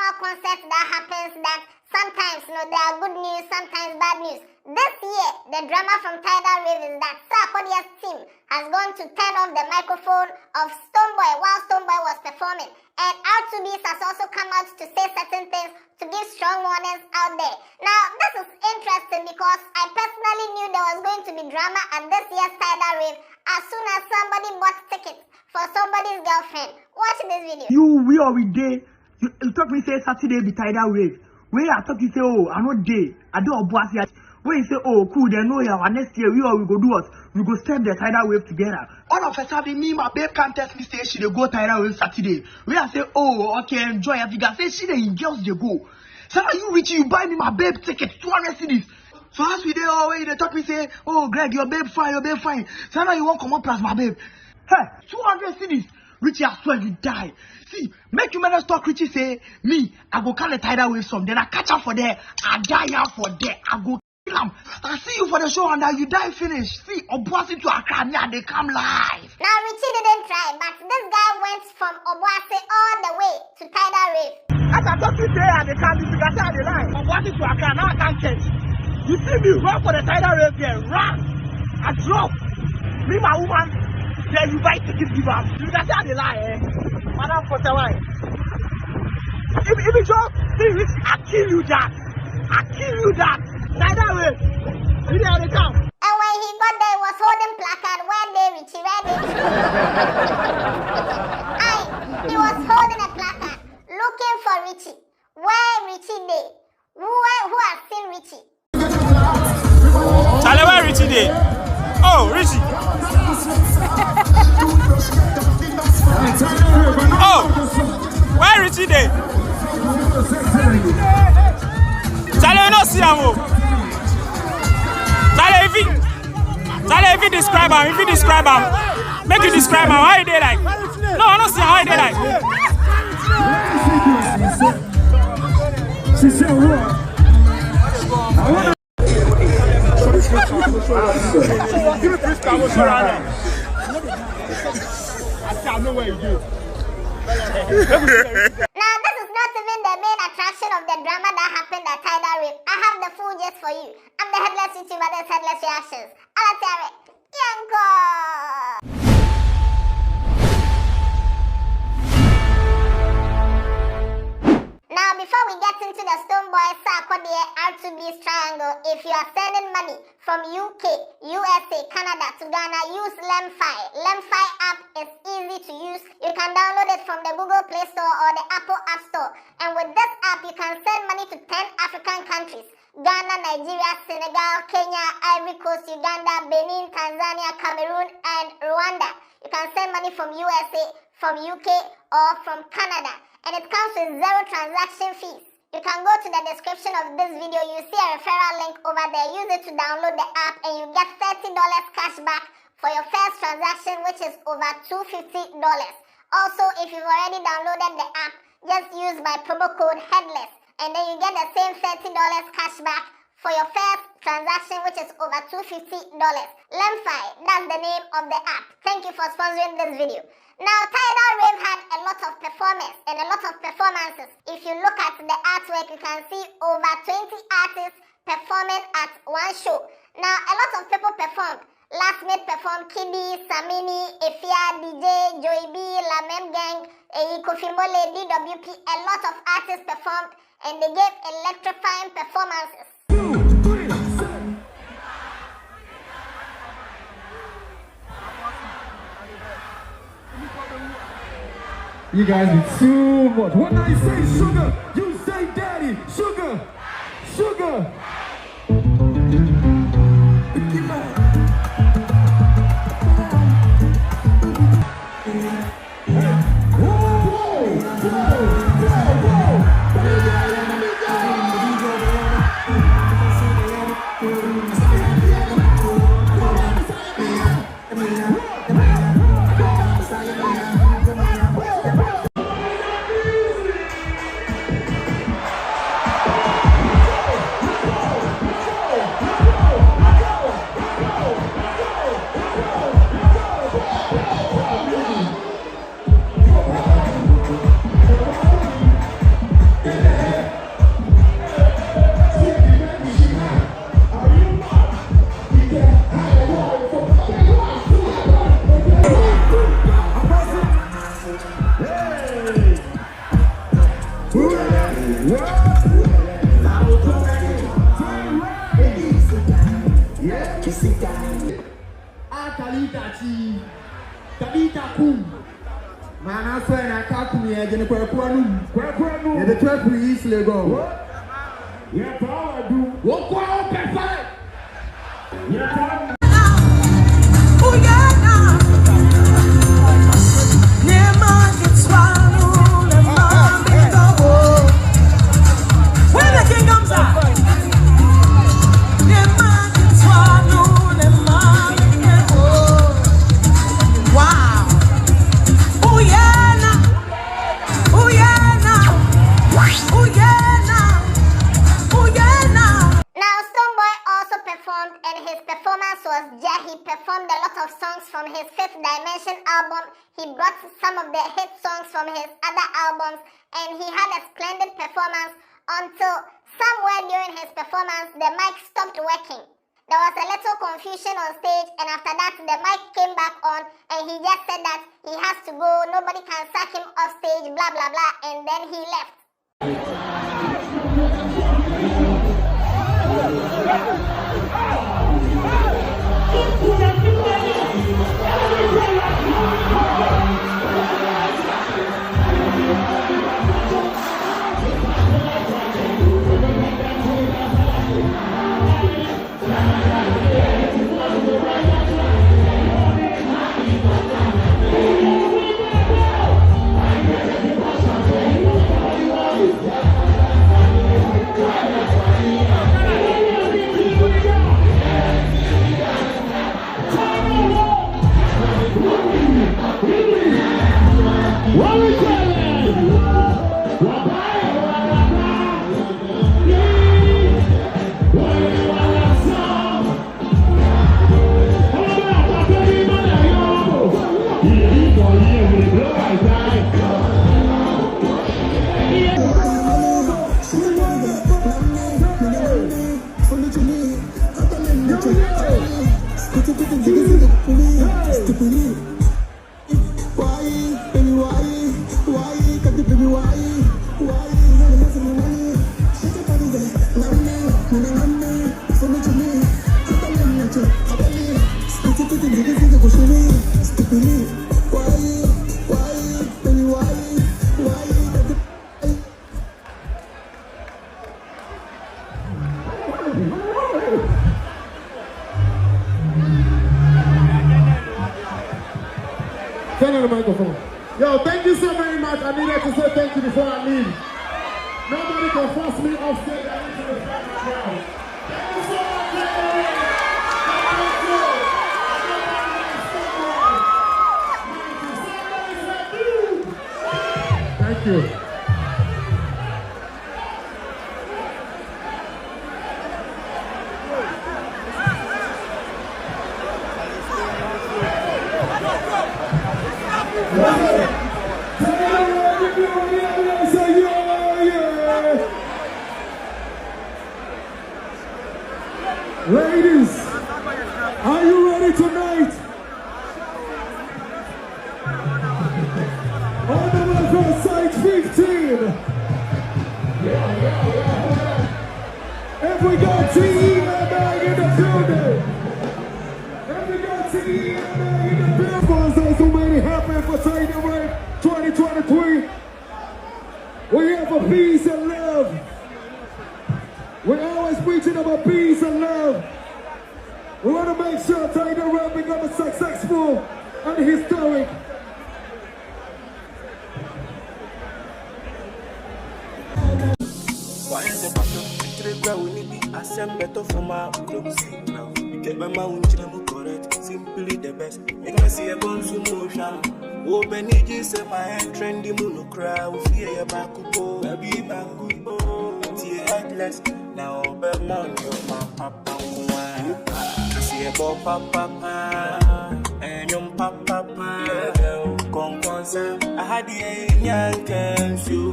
annual concert that happens that sometimes there are good news, sometimes bad news. This year, the drama from Tidal Wave is that Sarkodie's team has gone to turn off the microphone of Stonebwoy while Stonebwoy was performing. And R2Beast has also come out to say certain things to give strong warnings out there. Now, this is interesting because I personally knew there was going to be drama at this year's Tidal Wave as soon as somebody bought tickets for somebody's girlfriend. Watch this video. We are with day. You talk me say Saturday be Tidal Wave. Where I talk you say, oh, I know day. I don't boss yet. When you say, oh, cool, then no, yeah, next year we go do what? We go step the Tidal Wave together. All of a sudden, me, my babe can't test me, say she dey go Tidal Wave Saturday. We are say, oh, okay, enjoy. If you guys say she dey in girls, they go. So now you reach, you buy me my babe ticket, 200 cedis. So as we dey, oh, wait, they talk me say, oh, Greg, your babe fine, your babe fine. So now you won't come up plus my babe. Hey, 200 cedis. Richie, I swear you die. See, make you manage talk Richie say, me, I go call the Tidal Wave some, then I catch up for there, I die out for there, I go kill him. I see you for the show and now you die finish. See, Obuasi to Accra, now they come live. Now Richie didn't try, but this guy went from Obuasi all the way to Tidal Wave. As I talk to you and they can't, you can say they lie. Obuasi to Accra, now I can't catch. You see me run for the Tidal Wave there, run. I drop. Me, my woman. Yeah, you buy tickets, give up. You can say they lie, eh? Madam Potawai. If you joke, I kill you, Jack. I kill you, Jack. Tidal Wave. You there they come. And when he got there, he was holding placard. Where they Richie? Where they Richie? He was holding a placard, looking for Richie. Where Richie dey? Who has seen Richie? Charlie, where Richie dey? Oh, Richie. Oh, where Richie dey? Charlie, you don't see him. Charlie, if you describe him, make you describe him. How you dey like? No, I don't see how you dey like. She said what? I know where you do. Now, this is not even the main attraction of the drama that happened at Tidal Wave. I have the full gist for you. I'm the headless YouTuber, this Headless Reactions. Alatare, Yanko! Now, before we get into the Stonebwoy Sarkodie R2Beast triangle, if you are sending money from UK, USA, Canada to Ghana, use Lemfi. Lemfi app is easy to use. You can download it from the Google Play Store or the Apple App Store. And with this app, you can send money to 10 African countries: Ghana, Nigeria, Senegal, Kenya, Ivory Coast, Uganda, Benin, Tanzania, Cameroon, and Rwanda. You can send money from USA, from UK, or from Canada. And it comes with 0 transaction fees. You can go to the description of this video. You see a referral link over there. Use it to download the app and you get $30 cash back for your first transaction, which is over $250. Also, if you've already downloaded the app, just use my promo code HEADLESS and then you get the same $30 cash back for your first transaction, which is over $250. Lemfi, that's the name of the app. Thank you for sponsoring this video. Now, Tidal Wave had a lot of performers and a lot of performances. If you look at the artwork, you can see over 20 artists performing at one show. Now, a lot of people performed. Last Made performed Kiddy, Samini, Efia, DJ, Joey B, Lamem Gang, Kofi Mole, DWP. A lot of artists performed and they gave electrifying performances. You guys are too much. When I say sugar, you say daddy. Sugar, sugar. Man, I swear I can't me again. Yeah, the 12 police Lego. Yeah, power do. What go perfect? Yeah. Oh yeah, never get swallowed. Never get double. Where the kingdoms are. Never get swallowed. Never get double. Wow. Oh yeah, now. Oh yeah, now. Oh yeah, now. Oh yeah, now. Now, Stonebwoy also performed, and his performance was he performed a lot of songs from his Fifth Dimension album. He brought some of the hit songs from his other albums, and he had a splendid performance until somewhere during his performance, the mic stopped working. There was a little confusion on stage, and after that, the mic came back on, and he just said that he has to go, nobody can sack him off stage, blah, blah, blah, and then he left. Turn on the microphone. Yo, thank you so very much. I needed to say thank you before I leave. Nobody can force me off stage and into the crowd. Thank you so much, everybody. Thank you. Ladies, are you ready tonight? On the level side 15. If we got T.E.M.A. in the building. If we got T.E.M.A. in the building. Those who made it happen for Tiger Wave 2023. We have a peace and love. We're always preaching about peace and love. We want to make sure Tiger Wave becomes successful and historic. Why is it better for my now? Get my mouth correct, simply the best. Make me see a consumption. Open it, say my head trendy monocra. Fear your back, baby, back, headless. Now, but man, you're my papa. See a ball, papa, and your papa. Conconcert, I had the young can you.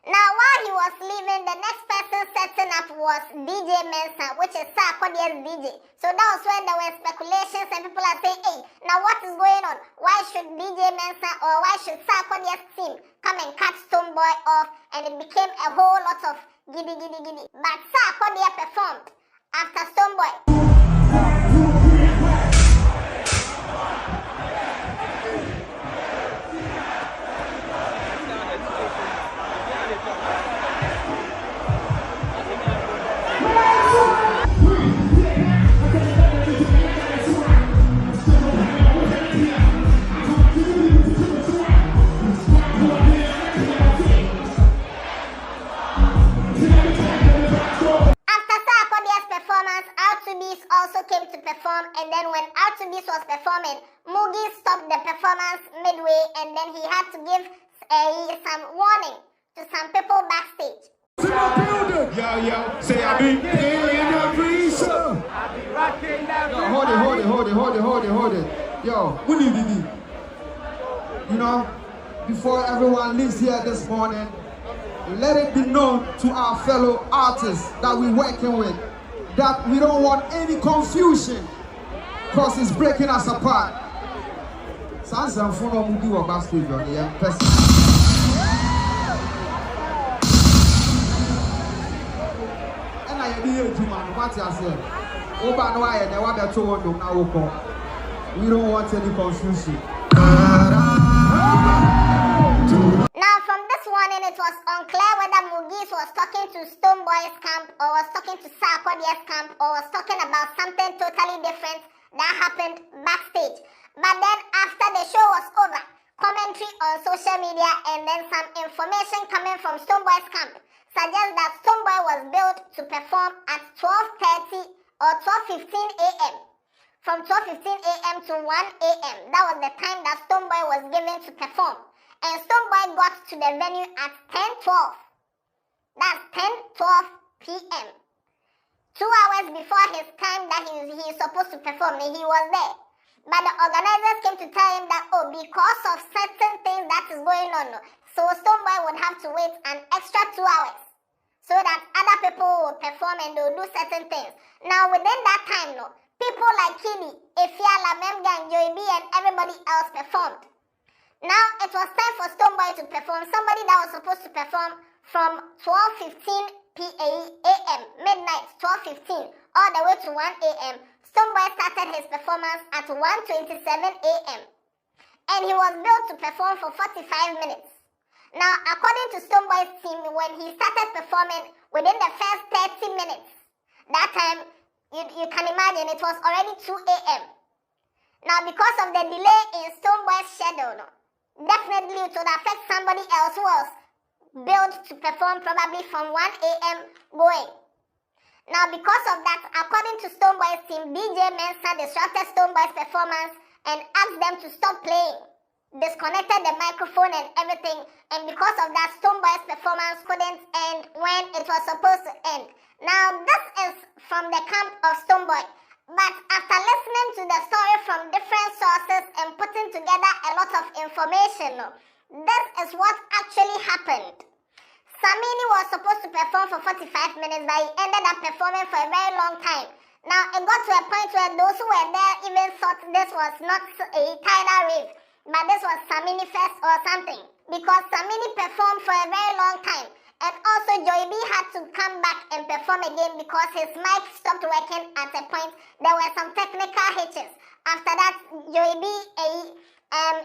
Now, while he was leaving, the next person setting up was DJ Mensa, which is Sarkodie's DJ. So that was when there were speculations and people are saying, hey, now what is going on? Why should DJ Mensa or why should Sarkodie's team come and cut Stonebwoy off? And it became a whole lot of giddy. But Sarkodie performed after Stonebwoy. R2Beast was performing, Mugi stopped the performance midway and then he had to give some warning to some people backstage. Yo, say I be in the breeze. Hold it. Yo, what do you? You know, before everyone leaves here this morning, let it be known to our fellow artists that we're working with that we don't want any confusion because it's breaking us apart. Sounds like fun of Mugi or backstage on the person. And I hear you, man. What you say? Oba no I never be told them now. We don't want any confusion. Now, from this warning, it was unclear whether Mugi was talking to Stonebwoy's camp or was talking to Sarkodie's camp or was talking about something totally different that happened backstage. But then, after the show was over, commentary on social media and then some information coming from Stonebwoy's camp suggests that Stonebwoy was billed to perform at 12:30 or 12:15 a.m. From 12:15 a.m. to 1 a.m. That was the time that Stonebwoy was given to perform. And Stonebwoy got to the venue at 10:12. That's 10:12 p.m. 2 hours before his time that he is supposed to perform, and he was there. But the organizers came to tell him that, because of certain things that is going on, so Stonebwoy would have to wait an extra 2 hours so that other people will perform and they will do certain things. Now, within that time, people like Kidi, Efia, Lamem Gang, Joey B, and everybody else performed. Now, it was time for Stonebwoy to perform. Somebody that was supposed to perform from 12:15 a.m., midnight, 12:15, all the way to 1 a.m. Stonebwoy started his performance at 1:27 a.m. And he was billed to perform for 45 minutes. Now, according to Stonebwoy's team, when he started performing within the first 30 minutes, that time, you can imagine it was already 2 a.m. Now, because of the delay in Stonebwoy's schedule, definitely it would affect somebody else who was billed to perform probably from 1 a.m. going. Now, because of that, according to Stonebwoy's team, DJ Mensa disrupted Stonebwoy's performance and asked them to stop playing, disconnected the microphone and everything, and because of that, Stonebwoy's performance couldn't end when it was supposed to end. Now, this is from the camp of Stonebwoy. But after listening to the story from different sources and putting together a lot of information, this is what actually happened. Samini was supposed to perform for 45 minutes, but he ended up performing for a very long time. Now, it got to a point where those who were there even thought this was not a tidal rave, but this was Samini Fest or something, because Samini performed for a very long time. And also, Joey B had to come back and perform again because his mic stopped working at a point. There were some technical hitches. After that, Joey B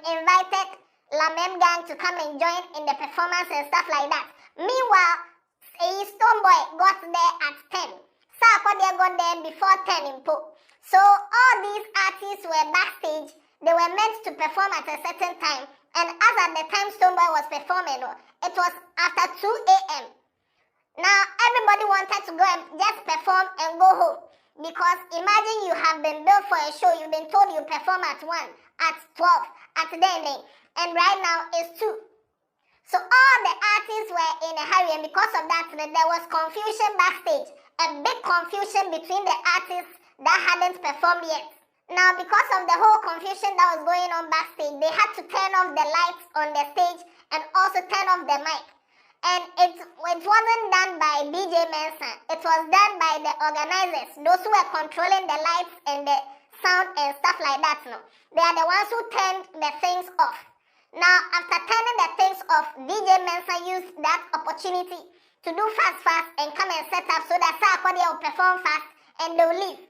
invited Lamem Gang to come and join in the performance and stuff like that. Meanwhile, Stonebwoy got there at 10. Sarkodie got there before 10 in Po. So all these artists were backstage. They were meant to perform at a certain time. And as at the time Stonebwoy was performing, it was after 2 a.m. Now, everybody wanted to go and just perform and go home. Because imagine you have been billed for a show, you've been told you perform at 1, at 12, at the evening, and right now it's 2. So all the artists were in a hurry, and because of that, there was confusion backstage. A big confusion between the artists that hadn't performed yet. Now, because of the whole confusion that was going on backstage, they had to turn off the lights on the stage and also turn off the mic. And it wasn't done by DJ Mensa. It was done by the organizers, those who were controlling the lights and the sound and stuff like that. They are the ones who turned the things off. Now, after turning the things off, DJ Mensa used that opportunity to do fast and come and set up so that Sarkodie will perform fast and they'll leave.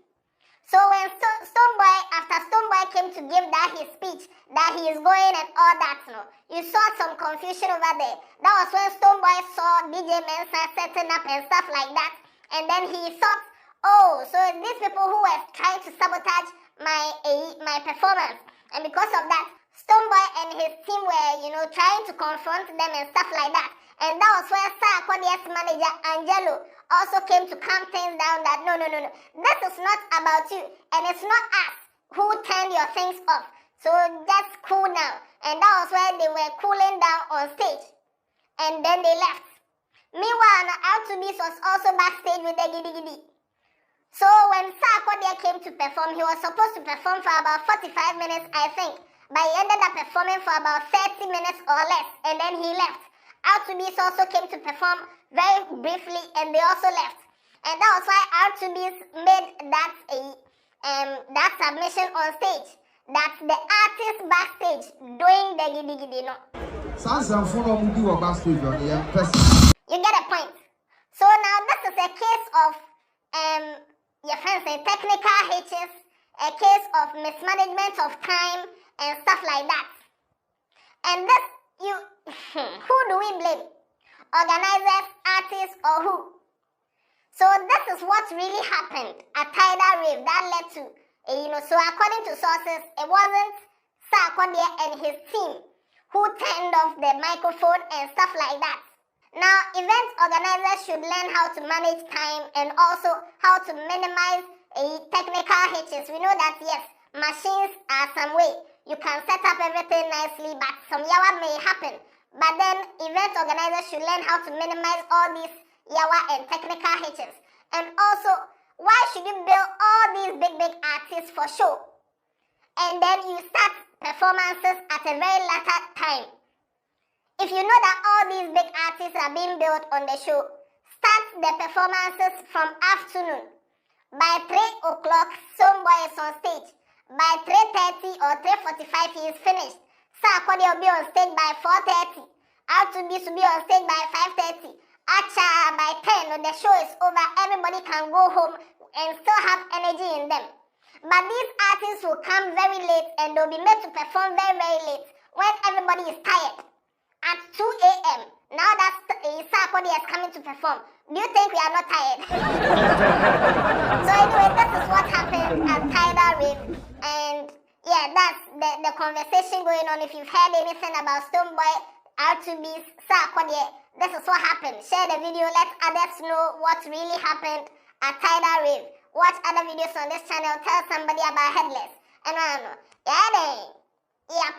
So when after Stonebwoy came to give that his speech, that he is going and all that, you saw some confusion over there. That was when Stonebwoy saw DJ Mensa setting up and stuff like that. And then he thought, so these people who were trying to sabotage my performance. And because of that, Stonebwoy and his team were, trying to confront them and stuff like that. And that was where Sarkodie's manager, Angelo, also came to calm things down that no. This is not about you. And it's not us. who turned your things off. So just cool down. And that was where they were cooling down on stage. And then they left. Meanwhile, R2Beast was also backstage with the Giddy Giddy. So when Sarkodie came to perform, he was supposed to perform for about 45 minutes, I think. But he ended up performing for about 30 minutes or less. And then he left. R2Beast also came to perform very briefly, and they also left. And that was why R2Beast made that submission on stage. That's the artist backstage doing the Giddy Giddy, no? You get a point. So now this is a case of your friends say technical hitches, a case of mismanagement of time and stuff like that. And this who do we blame? Organizers, artists, or who? So this is what really happened at Tidal Rave that led to so according to sources, it wasn't Sarkodie and his team who turned off the microphone and stuff like that. Now, event organizers should learn how to manage time and also how to minimize technical hitches. We know that, yes, machines are some way. You can set up everything nicely, but some yawa may happen. But then, event organizers should learn how to minimize all these yawa and technical hitches. And also, why should you build all these big artists for show? And then you start performances at a very later time. If you know that all these big artists are being built on the show, start the performances from afternoon. By 3 o'clock, Someboy is on stage. By 3:30 or 3:45, he is finished. Sarkodie will be on stage by 4:30. R2Beast will be on stage by 5:30. Acha, by 10, when the show is over, everybody can go home and still have energy in them. But these artists will come very late and they'll be made to perform very, very late when everybody is tired. At 2 a.m. Now that Sarkodie is coming to perform, do you think we are not tired? So anyway, this is what happened at Tidal Rave. And yeah, that's the conversation going on. If you've heard anything about Stonebwoy, R2Beast, Sarkodie, this is what happened. Share the video, let others know what really happened at Tidal Rave. Watch other videos on this channel, tell somebody about Headless. And I don't know. Yeah, then. Yeah,